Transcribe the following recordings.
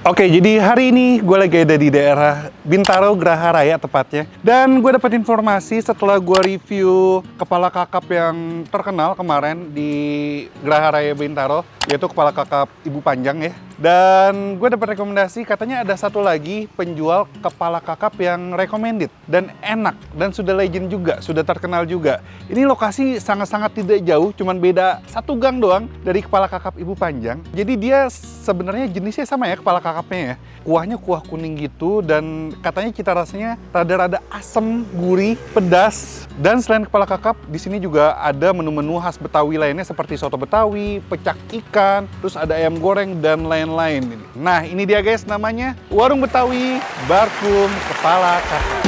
Oke, jadi hari ini gue lagi ada di daerah Bintaro, Geraha Raya tepatnya. Dan gue dapat informasi setelah gue review kepala kakap yang terkenal kemarin di Geraha Raya Bintaro, yaitu kepala kakap Ibu Panjang ya. Dan gue dapat rekomendasi, katanya ada satu lagi penjual kepala kakap yang recommended dan enak dan sudah legend juga, sudah terkenal juga. Ini lokasi sangat-sangat tidak jauh, cuman beda satu gang doang dari kepala kakap Ibu Panjang. Jadi dia sebenarnya jenisnya sama ya kepala kakapnya ya. Kuahnya kuah kuning gitu dan katanya cita rasanya rada-rada asam, gurih, pedas. Dan selain kepala kakap, di sini juga ada menu-menu khas Betawi lainnya seperti soto Betawi, pecak ikan, terus ada ayam goreng dan lain-lain. Nah, ini dia guys, namanya Warung Betawi Barkum Kepala Kakap.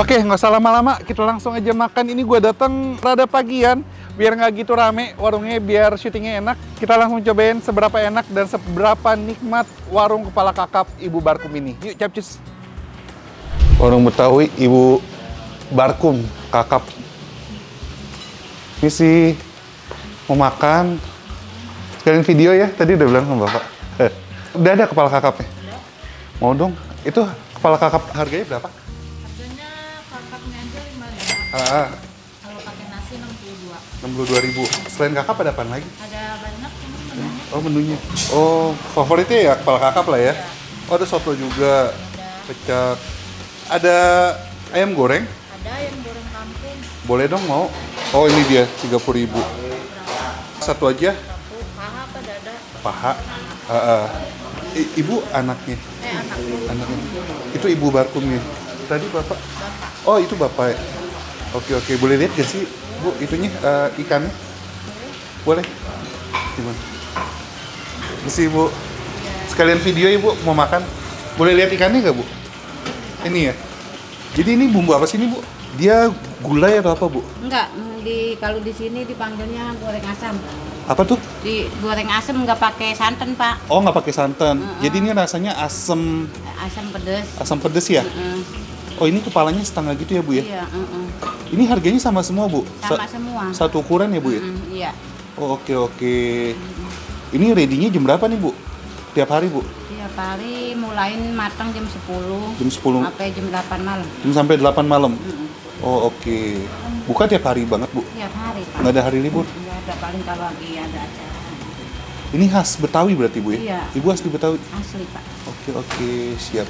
Oke, nggak usah lama-lama, kita langsung aja makan. Ini gue datang rada pagian, biar nggak gitu rame warungnya, biar syutingnya enak. Kita langsung cobain seberapa enak dan seberapa nikmat warung kepala kakap Ibu Barkum ini. Yuk, capcus. Warung Betawi Ibu Barkum Kakap. Ini sih mau makan. Sekalian video ya, tadi udah bilang sama Bapak. Udah ada kepala kakapnya? Mau dong. Itu kepala kakap harganya berapa? Kakapnya aja 5.000. Kalau pakai nasi 62. 62.000. Selain kakap ada apa lagi? Ada banyak menunya. Oh, menunya. Oh, favoritnya ya kepala kakap lah ya? Iya. Oh, ada soto juga. Ada. Pecak. Ada ayam goreng? Ada yang goreng kampung. Boleh dong mau? Oh, ini dia 30.000. Satu aja? Satu paha apa dada? Paha. Ibu anaknya? Anaknya. Anaknya. Itu Ibu Barkumnya. Tadi Bapak? Bapak. Oh, itu Bapak. Oke. Boleh lihat gak sih, Bu, itunya ikannya? Boleh? Gimana? Mesti, Bu. Sekalian video ya, Bu, mau makan. Boleh lihat ikannya nggak, Bu? Ini ya? Jadi ini bumbu apa sih ini, Bu? Dia gulai atau apa, Bu? Enggak, kalau di sini dipanggilnya goreng asam. Apa tuh? Di goreng asam nggak pakai santan, Pak. Oh, nggak pakai santan. Jadi ini rasanya asam Asam pedes. ya? Oh, ini kepalanya setengah gitu ya, Bu ya? Iya, Ini harganya sama semua, Bu? sama semua. Satu ukuran ya, Bu ya? Iya. Oh, oke. Ini ready-nya jam berapa nih, Bu? Tiap hari, Bu? Tiap hari mulain matang jam 10. Jam 10? Sampai jam 8 malam. Jam sampai 8 malam? Oh, oke. Buka tiap hari banget, Bu? Tiap hari, Pak. Nggak ada hari libur? Nggak ada, paling kalau lagi ada acara. Ini khas Betawi berarti, Bu ya? Iya. Ibu asli Betawi? Asli, Pak. Oke. Siap.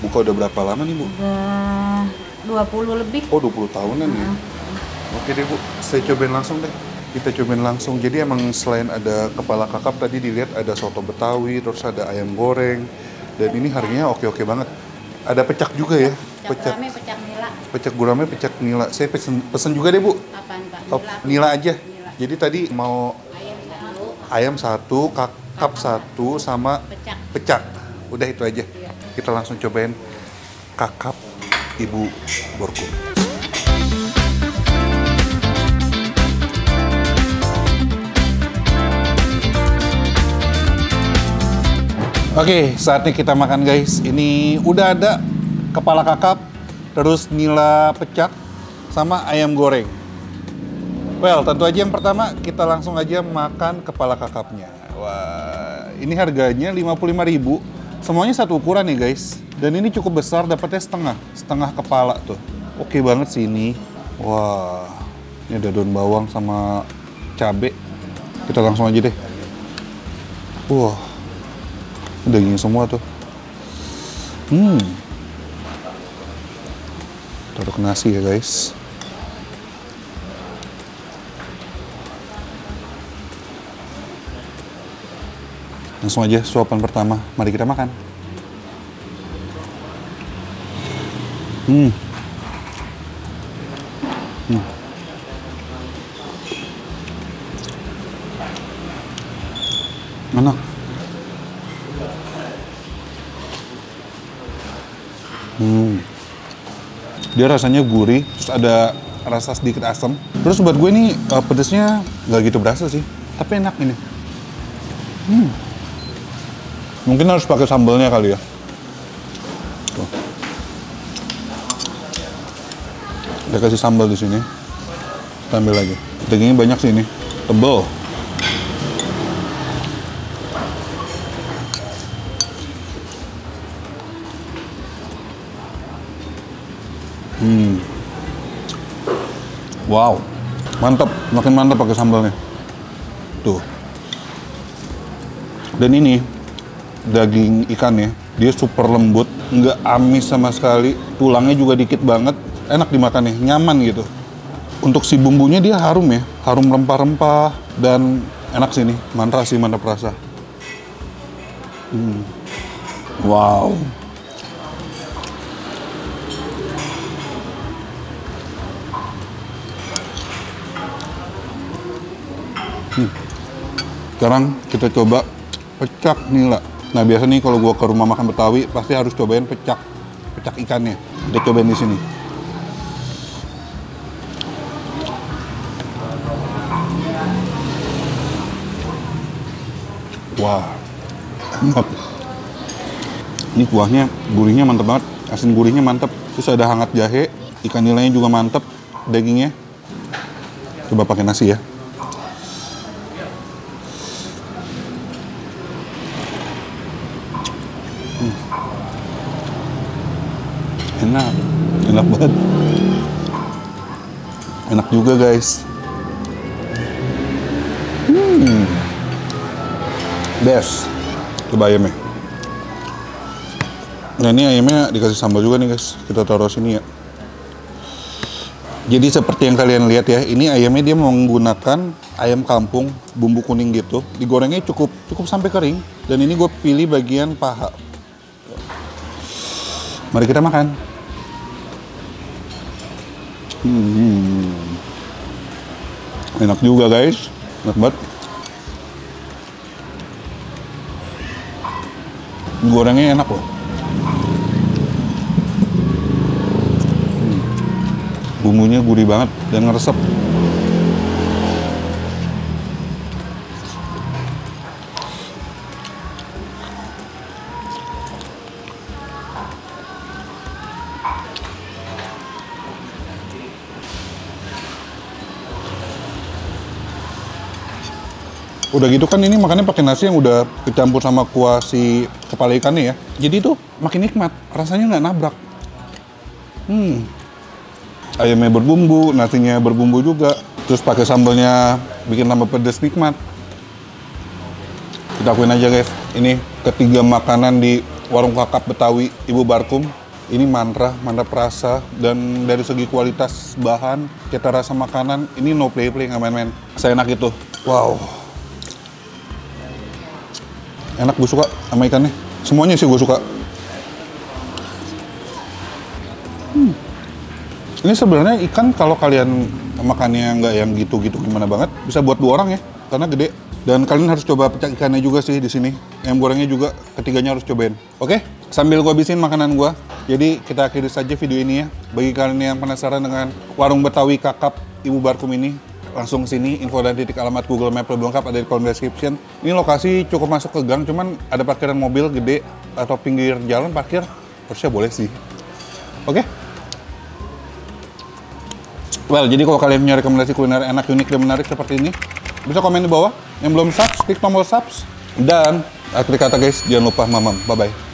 Buka udah berapa lama nih, Bu? Udah 20 lebih. Oh, 20 tahunan ya? Oke deh, Bu. Saya cobain langsung deh. Kita cobain langsung. Jadi emang selain ada kepala kakap tadi dilihat ada soto Betawi, terus ada ayam goreng. Dan ini harganya oke banget. Ada pecak juga ya? Pecak gurame, pecak nila. Pecak gurame, pecak nila. Saya pesen juga deh, Bu. Apaan, Pak? Oh, nila aja. Nila. Jadi tadi mau Ayam satu, ayam 1, kakap 1, sama pecak. Udah itu aja. Iya. Kita langsung cobain kakap Ibu Barkum. Oke, saatnya kita makan guys. Ini udah ada kepala kakap, terus nila pecak, sama ayam goreng. Well, tentu aja yang pertama kita langsung aja makan kepala kakapnya. Wah, ini harganya 55.000. Semuanya satu ukuran nih guys. Dan ini cukup besar, dapatnya setengah kepala tuh. Oke banget sih ini. Wah, ini ada daun bawang sama cabe. Kita langsung aja deh. Wah, daging semua tuh. Taruh ke nasi ya guys. Langsung aja suapan pertama. Mari kita makan. Enak. Dia rasanya gurih, terus ada rasa sedikit asam. Terus buat gue ini pedesnya nggak gitu berasa sih, tapi enak ini. Mungkin harus pakai sambalnya kali ya. Tuh. Kita kasih sambal di sini. Kita ambil lagi. Dagingnya banyak sih ini, tebel. Wow, mantap, makin mantap pakai sambalnya. Tuh. Dan ini daging ikannya, dia super lembut, nggak amis sama sekali. Tulangnya juga dikit banget, enak dimakan nih, nyaman gitu. Untuk si bumbunya dia harum ya, harum rempah-rempah dan enak sih nih, mantap rasa. Wow. Sekarang kita coba pecak nila. Nah biasa nih kalau gua ke rumah makan Betawi pasti harus cobain pecak ikannya. Kita cobain di sini. Wah, enak. Ini kuahnya gurihnya mantep banget, asin gurihnya mantep. Terus ada hangat jahe, ikan nilainya juga mantep, dagingnya. Coba pakai nasi ya. Enak banget. Enak juga guys. Best. Coba ayamnya. Nah ini ayamnya dikasih sambal juga nih guys. Kita taruh sini ya. Jadi seperti yang kalian lihat ya, ini ayamnya dia menggunakan ayam kampung, bumbu kuning gitu. Digorengnya cukup sampai kering. Dan ini gue pilih bagian paha. Mari kita makan. Enak juga guys, enak banget. Gorengnya enak loh. Bumbunya gurih banget dan ngeresep. Udah gitu kan ini makannya pakai nasi yang udah dicampur sama kuah si kepala ikannya ya. Jadi tuh makin nikmat, rasanya nggak nabrak. Ayamnya berbumbu, nasinya berbumbu juga. Terus pakai sambalnya bikin tambah pedes nikmat. Kita akuin aja guys, ini ketiga makanan di warung kakap Betawi Ibu Barkum. Ini mantap rasa, dan dari segi kualitas bahan, cita rasa makanan, ini no play nggak main-main. Seenak itu, wow. Enak, gue suka sama ikannya. Semuanya sih gue suka. Ini sebenarnya ikan kalau kalian makannya nggak yang gitu-gitu gimana banget, bisa buat 2 orang ya, karena gede. Dan kalian harus coba pecak ikannya juga sih di sini. Ayam gorengnya juga, ketiganya harus cobain. Oke, sambil gue habisin makanan gue. Jadi kita akhiri saja video ini ya. Bagi kalian yang penasaran dengan warung Betawi kakap Ibu Barkum ini, langsung sini, info dan titik alamat Google Map lebih lengkap ada di kolom description. Ini lokasi cukup masuk ke gang, cuman ada parkiran mobil gede atau pinggir jalan parkir, harusnya boleh sih. Oke? Well, jadi kalau kalian punya rekomendasi kuliner enak, unik, dan menarik seperti ini, bisa komen di bawah. Yang belum subs, klik tombol subs. Dan akhir kata guys, jangan lupa mamam. Bye-bye.